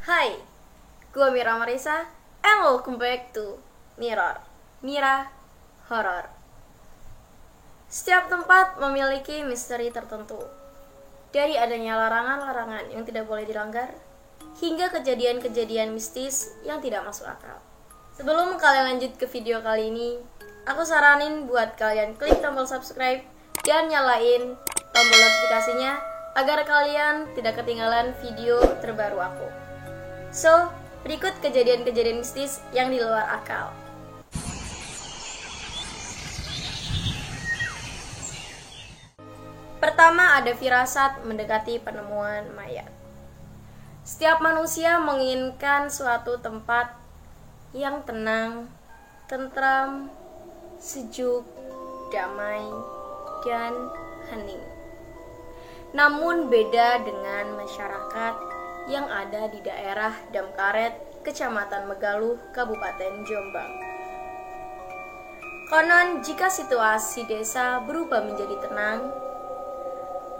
Hai, gue Mira Marisa and welcome back to Mira Horror. Setiap tempat memiliki misteri tertentu. Dari adanya larangan-larangan yang tidak boleh dilanggar, hingga kejadian-kejadian mistis yang tidak masuk akal. Sebelum kalian lanjut ke video kali ini, aku saranin buat kalian klik tombol subscribe dan nyalain tombol notifikasinya agar kalian tidak ketinggalan video terbaru aku. So, berikut kejadian-kejadian mistis yang di luar akal. Pertama, ada firasat mendekati penemuan mayat. Setiap manusia menginginkan suatu tempat yang tenang, tentram, sejuk, damai, dan hening. Namun beda dengan masyarakat yang ada di daerah Damkaret, Kecamatan Megaluh, Kabupaten Jombang. Konon, jika situasi desa berubah menjadi tenang,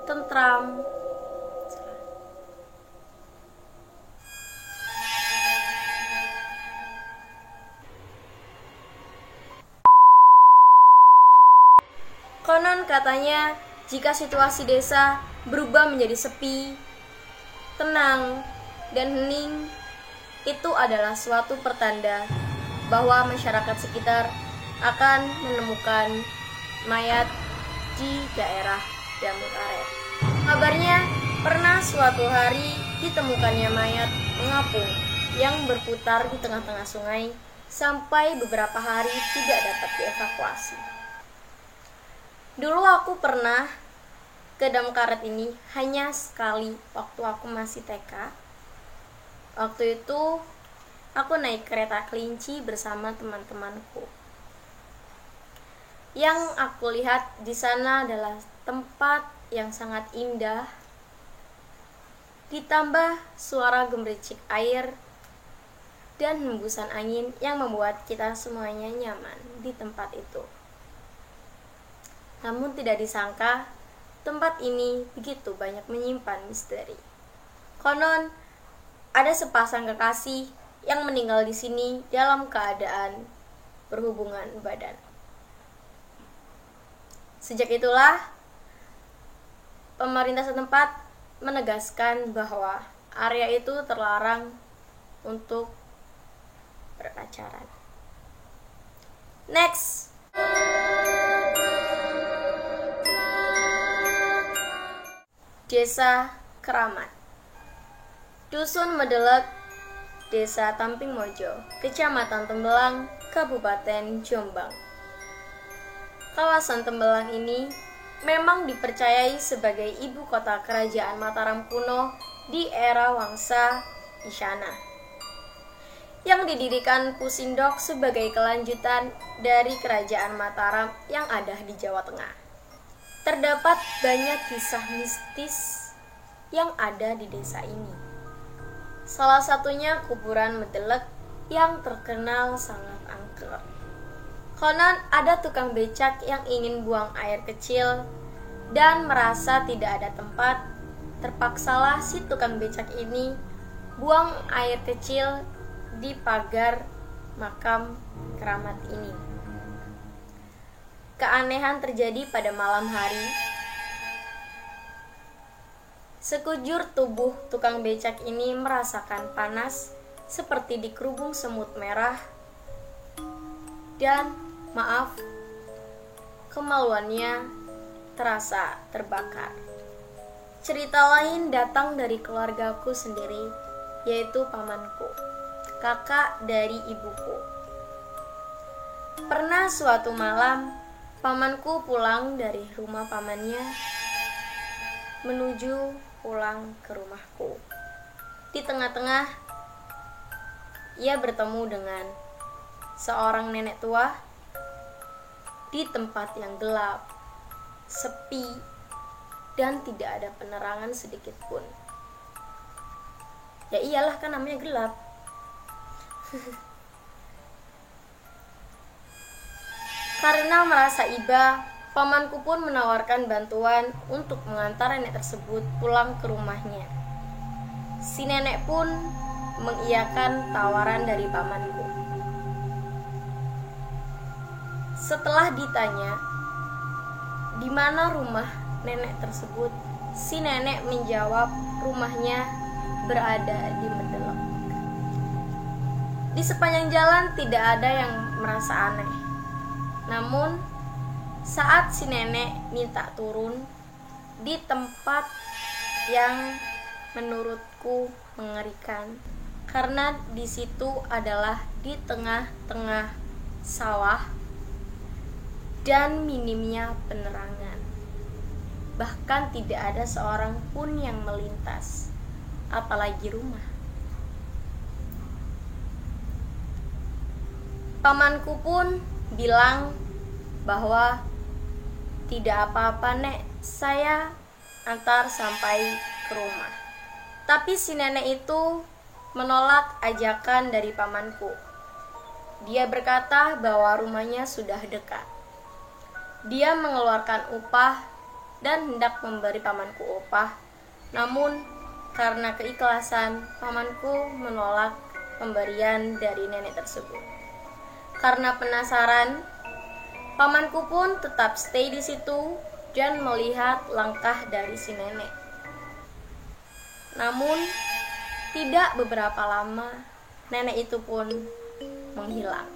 tentram, konon katanya jika situasi desa berubah menjadi sepi, tenang, dan hening, itu adalah suatu pertanda bahwa masyarakat sekitar akan menemukan mayat di daerah Damkaret. Kabarnya pernah suatu hari ditemukannya mayat mengapung yang berputar di tengah-tengah sungai sampai beberapa hari tidak dapat dievakuasi. Dulu aku pernah ke Damkaret ini hanya sekali waktu aku masih TK. Waktu itu aku naik kereta kelinci bersama teman-temanku. Yang aku lihat di sana adalah tempat yang sangat indah, ditambah suara gemericik air dan hembusan angin yang membuat kita semuanya nyaman di tempat itu. Namun tidak disangka, tempat ini begitu banyak menyimpan misteri. Konon, ada sepasang kekasih yang meninggal di sini dalam keadaan berhubungan badan. Sejak itulah, pemerintah setempat menegaskan bahwa area itu terlarang untuk berpacaran. Next. Desa Keramat. Dusun Medelek, Desa Tamping Mojo, Kecamatan Tembelang, Kabupaten Jombang. Kawasan Tembelang ini memang dipercayai sebagai ibu kota kerajaan Mataram kuno di era Wangsa Isyana, yang didirikan Pusindok sebagai kelanjutan dari kerajaan Mataram yang ada di Jawa Tengah. Terdapat banyak kisah mistis yang ada di desa ini. Salah satunya kuburan Medelek yang terkenal sangat angker. Konon ada tukang becak yang ingin buang air kecil dan merasa tidak ada tempat. Terpaksalah si tukang becak ini buang air kecil di pagar makam keramat ini. Keanehan terjadi pada malam hari. Sekujur tubuh tukang becak ini merasakan panas seperti dikerubung semut merah dan kemaluannya terasa terbakar. Cerita lain datang dari keluargaku sendiri, yaitu pamanku, kakak dari ibuku. Pernah suatu malam, pamanku pulang dari rumah pamannya menuju pulang ke rumahku. Di tengah-tengah, ia bertemu dengan seorang nenek tua di tempat yang gelap, sepi, dan tidak ada penerangan sedikit pun. Ya iyalah, kan namanya gelap. Karena merasa iba, pamanku pun menawarkan bantuan untuk mengantar nenek tersebut pulang ke rumahnya. Si nenek pun mengiyakan tawaran dari pamanku. Setelah ditanya di mana rumah nenek tersebut, si nenek menjawab rumahnya berada di Mendelok. Di sepanjang jalan tidak ada yang merasa aneh. Namun saat si nenek minta turun di tempat yang menurutku mengerikan, karena di situ adalah di tengah-tengah sawah dan minimnya penerangan. Bahkan tidak ada seorang pun yang melintas, apalagi rumah. Pamanku pun bilang bahwa tidak apa-apa nek, saya antar sampai ke rumah. Tapi si nenek itu menolak ajakan dari pamanku. Dia berkata bahwa rumahnya sudah dekat. Dia mengeluarkan upah dan hendak memberi pamanku upah. Namun karena keikhlasan, pamanku menolak pemberian dari nenek tersebut. Karena penasaran, pamanku pun tetap stay di situ dan melihat langkah dari si nenek. Namun tidak beberapa lama, nenek itu pun menghilang.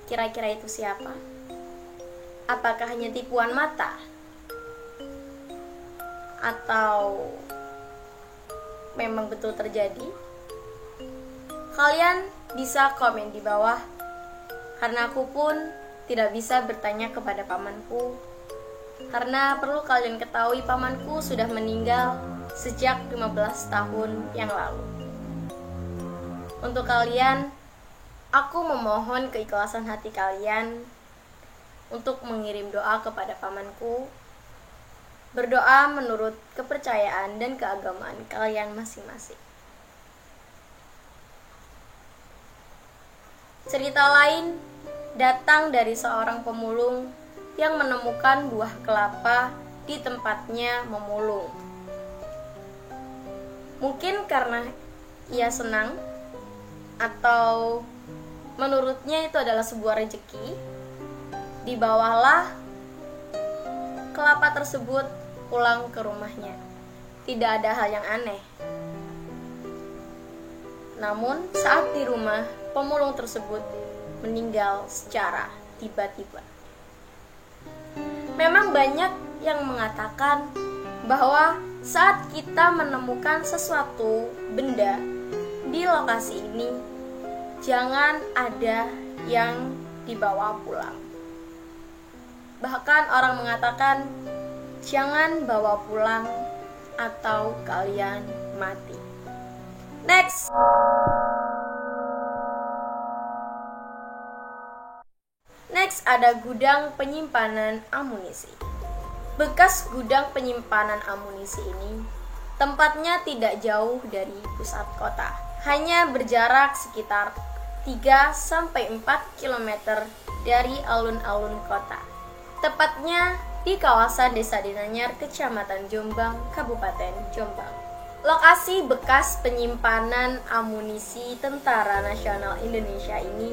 Kira-kira itu siapa? Apakah hanya tipuan mata? Atau memang betul terjadi? Kalian bisa komen di bawah, karena aku pun tidak bisa bertanya kepada pamanku. Karena perlu kalian ketahui, pamanku sudah meninggal sejak 15 tahun yang lalu. Untuk kalian, aku memohon keikhlasan hati kalian untuk mengirim doa kepada pamanku. Berdoa menurut kepercayaan dan keagamaan kalian masing-masing. Cerita lain datang dari seorang pemulung yang menemukan buah kelapa di tempatnya memulung. Mungkin karena ia senang atau menurutnya itu adalah sebuah rezeki, dibawalah kelapa tersebut pulang ke rumahnya. Tidak ada hal yang aneh. Namun saat di rumah, pemulung tersebut meninggal secara tiba-tiba. Memang banyak yang mengatakan bahwa saat kita menemukan sesuatu benda di lokasi ini, jangan ada yang dibawa pulang. Bahkan orang mengatakan jangan bawa pulang atau kalian mati. Next. Next ada gudang penyimpanan amunisi. Bekas gudang penyimpanan amunisi ini tempatnya tidak jauh dari pusat kota. Hanya berjarak sekitar 3-4 km dari alun-alun kota. Tepatnya di kawasan Desa Denanyar, Kecamatan Jombang, Kabupaten Jombang. Lokasi bekas penyimpanan amunisi Tentara Nasional Indonesia ini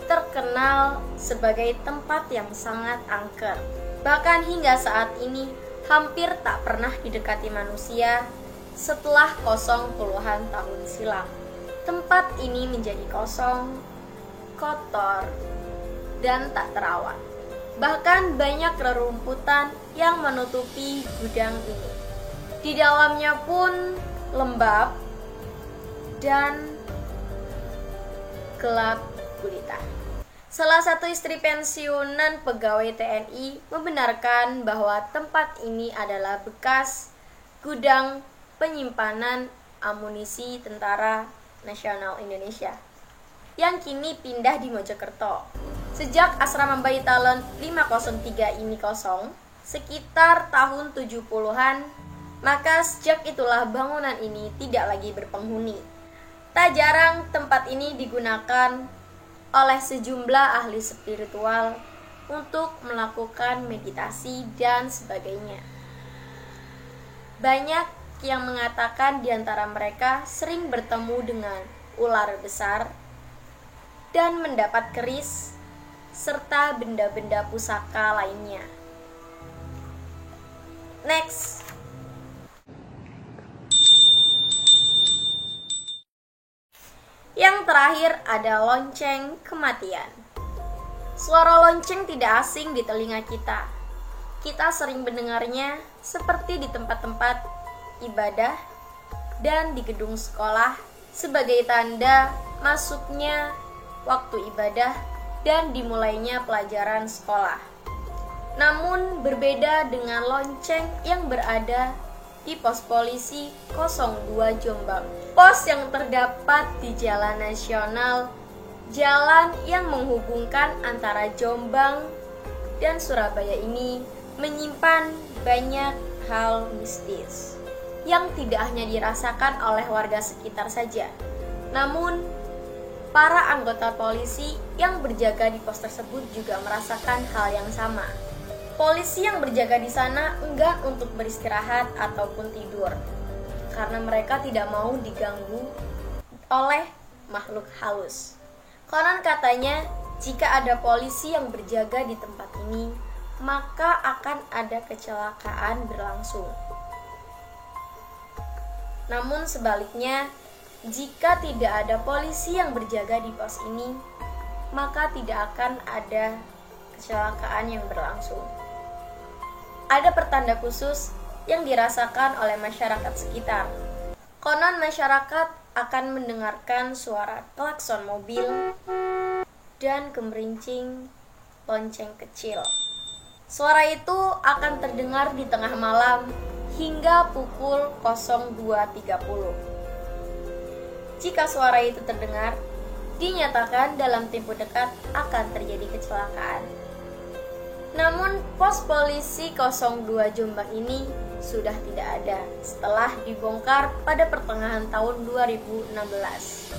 terkenal sebagai tempat yang sangat angker. Bahkan hingga saat ini hampir tak pernah didekati manusia setelah kosong puluhan tahun silam. Tempat ini menjadi kosong, kotor, dan tak terawat. Bahkan banyak rerumputan yang menutupi gudang ini. Di dalamnya pun lembab dan gelap gulita. Salah satu istri pensiunan pegawai TNI membenarkan bahwa tempat ini adalah bekas gudang penyimpanan amunisi Tentara Nasional Indonesia yang kini pindah di Mojokerto. Sejak asrama Bayi Talon 503 ini kosong sekitar tahun 70-an, maka sejak itulah bangunan ini tidak lagi berpenghuni. Tak jarang tempat ini digunakan oleh sejumlah ahli spiritual untuk melakukan meditasi dan sebagainya. Banyak yang mengatakan di antara mereka sering bertemu dengan ular besar dan mendapat keris serta benda-benda pusaka lainnya. Next. Yang terakhir ada lonceng kematian. Suara lonceng tidak asing di telinga kita. Kita sering mendengarnya seperti di tempat-tempat ibadah dan di gedung sekolah sebagai tanda masuknya waktu ibadah dan dimulainya pelajaran sekolah. Namun berbeda dengan lonceng yang berada di pos polisi 02 Jombang. Pos yang terdapat di Jalan Nasional, jalan yang menghubungkan antara Jombang dan Surabaya ini menyimpan banyak hal mistis yang tidak hanya dirasakan oleh warga sekitar saja, namun para anggota polisi yang berjaga di pos tersebut juga merasakan hal yang sama. Polisi yang berjaga di sana enggan untuk beristirahat ataupun tidur karena mereka tidak mau diganggu oleh makhluk halus. Konon katanya, jika ada polisi yang berjaga di tempat ini, maka akan ada kecelakaan berlangsung. Namun sebaliknya, jika tidak ada polisi yang berjaga di pos ini, maka tidak akan ada kecelakaan yang berlangsung. Ada pertanda khusus yang dirasakan oleh masyarakat sekitar. Konon masyarakat akan mendengarkan suara klakson mobil dan gemerincing lonceng kecil. Suara itu akan terdengar di tengah malam hingga pukul 02.30. Jika suara itu terdengar, dinyatakan dalam tempo dekat akan terjadi kecelakaan. Namun pos polisi 02 Jombang ini sudah tidak ada setelah dibongkar pada pertengahan tahun 2016.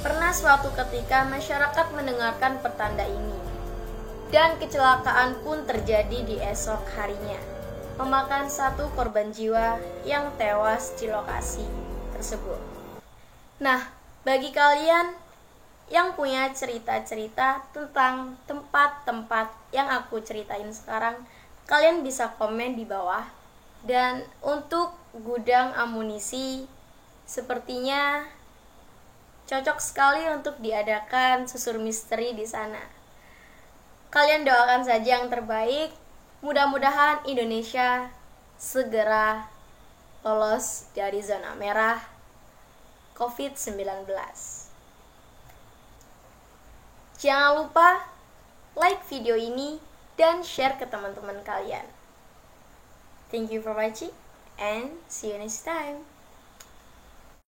Pernah suatu ketika masyarakat mendengarkan pertanda ini, dan kecelakaan pun terjadi di esok harinya, memakan 1 korban jiwa yang tewas di lokasi tersebut. Nah, bagi kalian yang punya cerita-cerita tentang tempat-tempat yang aku ceritain sekarang, kalian bisa komen di bawah. Dan untuk gudang amunisi, sepertinya cocok sekali untuk diadakan susur misteri di sana. Kalian doakan saja yang terbaik. Mudah-mudahan Indonesia segera lolos dari zona merah COVID-19. Jangan lupa like video ini dan share ke teman-teman kalian. Thank you for watching and see you next time.